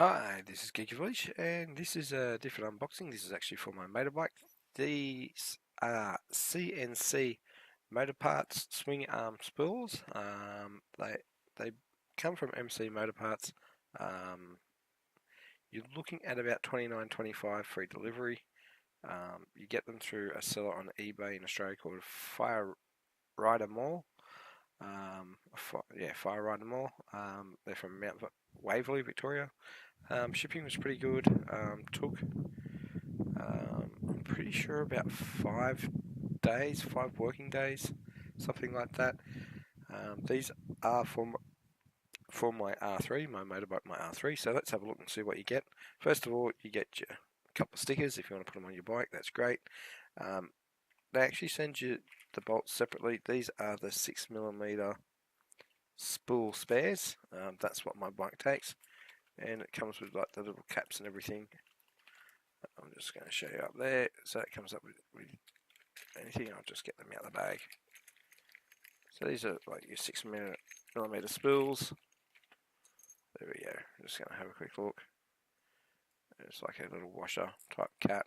Hi, this is Geekoffaleash, and this is a different unboxing. This is actually for my motorbike. These are CNC motor parts swing arm spools. They come from MC Motor Parts. You're looking at about $29.25 free delivery. You get them through a seller on eBay in Australia called Fire Rider Mall. Fire Rider Mall. They're from Mount Waverley, Victoria. Shipping was pretty good. Took, I'm pretty sure about 5 days, 5 working days, something like that. These are for my R3, my motorbike, my R3. So let's have a look and see what you get. First of all, you get your couple of stickers if you want to put them on your bike. That's great. They actually send you the bolts separately. These are the 6mm spool spares. That's what my bike takes. And it comes with like the little caps and everything. I'm just going to show you up there. So it comes up with anything. I'll just get them out of the bag. So these are like your 6mm spools. There we go. I'm just going to have a quick look. It's like a little washer type cap.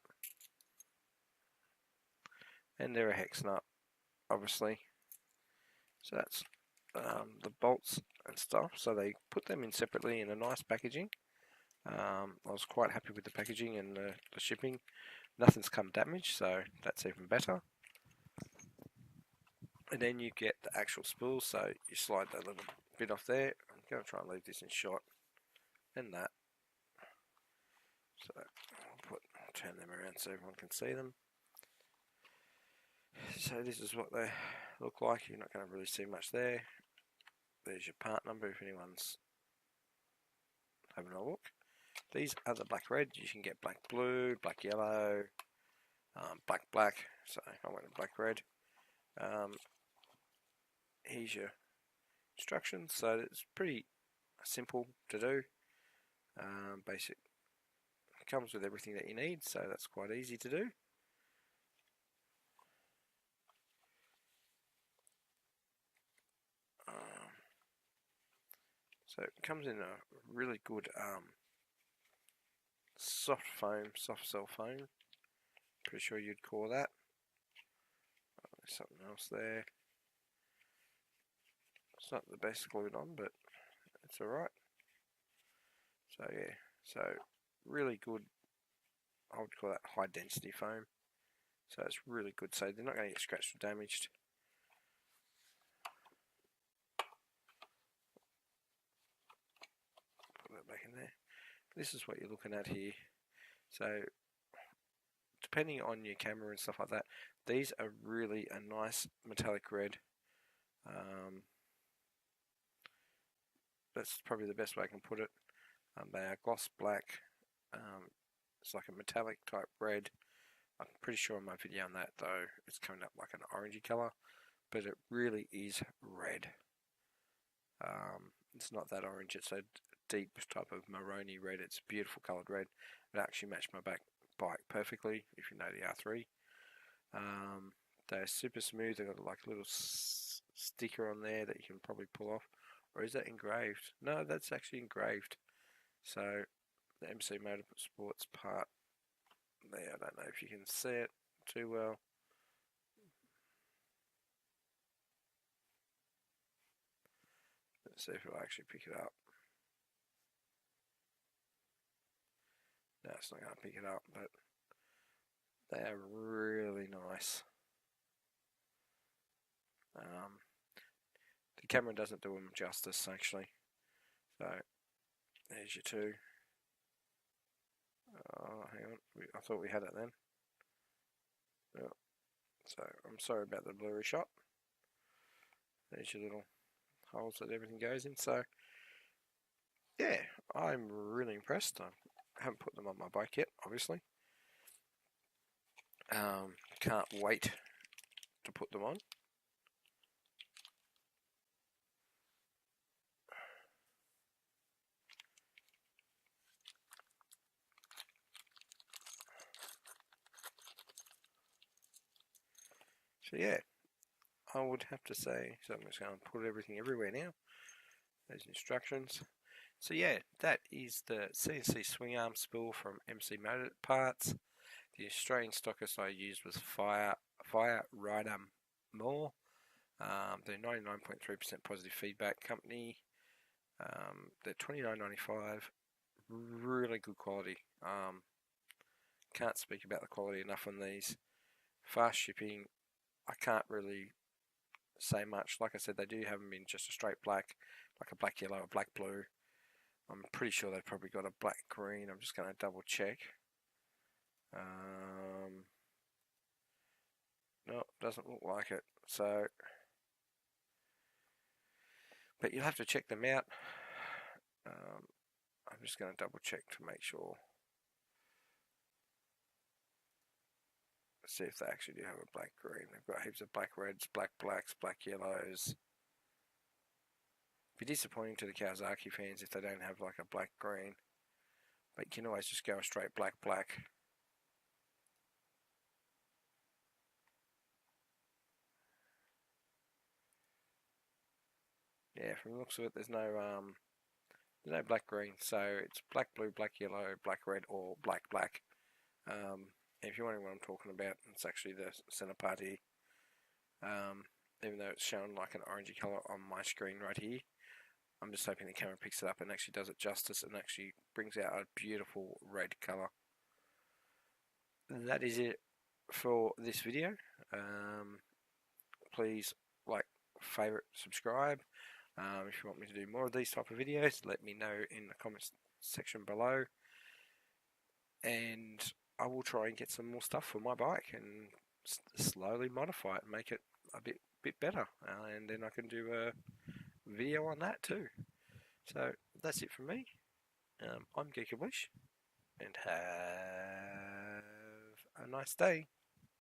And they're a hex nut, obviously. So that's the bolts and stuff. So they put them in separately in a nice packaging. I was quite happy with the packaging and the shipping. Nothing's come damaged, so that's even better. And then you get the actual spool, so you slide that little bit off there. I'm going to try and leave this in shot, and that. So I'll turn them around so everyone can see them. So this is what they look like. You're not going to really see much there. There's your part number if anyone's having a look. These are the black red. You can get black blue, black yellow, black black. So I went with black red. Here's your instructions. So it's pretty simple to do. Basic. It comes with everything that you need, so that's quite easy to do. So it comes in a really good soft cell foam. Pretty sure you'd call that. There's something else there. It's not the best glued on, but it's alright. So yeah, so really good. I would call that high density foam. So it's really good. So they're not going to get scratched or damaged. Put that back in there. This is what you're looking at here. So depending on your camera and stuff like that, these are really a nice metallic red. That's probably the best way I can put it. They are gloss black. It's like a metallic type red. I'm pretty sure in my video on that though, it's coming up like an orangey colour, but it really is red. It's not that orange, it's a deep type of maroni red. It's a beautiful coloured red. It actually matched my bike perfectly, if you know the R3. They're super smooth. They've got like a little sticker on there that you can probably pull off. Or is that engraved? No, that's actually engraved. So the MC Motorsports part there, I don't know if you can see it too well. Let's see if it'll actually pick it up. No, it's not going to pick it up, but they are really nice. The camera doesn't do them justice, actually. So there's your two. Oh, hang on. I thought we had it then. Oh, so I'm sorry about the blurry shot. There's your little holes that everything goes in. So yeah, I'm really impressed. I haven't put them on my bike yet, obviously. Can't wait to put them on. So yeah, I would have to say, so I'm just going to put everything everywhere now. There's instructions. So yeah, that is the CNC Swingarm Spool from MC Motor Parts. The Australian stockist I used was Fire Rider More. They're 99.3% positive feedback company. They're $29.95. Really good quality. Can't speak about the quality enough on these. Fast shipping. I can't really say much. Like I said, they do have them in just a straight black, like a black yellow or black blue. I'm pretty sure they've probably got a black green. I'm just going to double check. No, doesn't look like it. So, but you'll have to check them out. I'm just going to double check to make sure. See if they actually do have a black green. They've got heaps of black reds, black blacks, black yellows. Be disappointing to the Kawasaki fans if they don't have like a black green. But you can always just go a straight black black. Yeah, from the looks of it, there's no black green, so it's black blue, black yellow, black red, or black black. If you're wondering what I'm talking about, it's actually the center part here. Even though it's shown like an orangey colour on my screen right here, I'm just hoping the camera picks it up and actually does it justice and actually brings out a beautiful red colour. That is it for this video. Please like, favourite, subscribe. If you want me to do more of these type of videos, let me know in the comments section below, and I will try and get some more stuff for my bike and slowly modify it and make it a bit better, and then I can do a video on that too. So that's it from me. I'm Geekoffaleash, and have a nice day.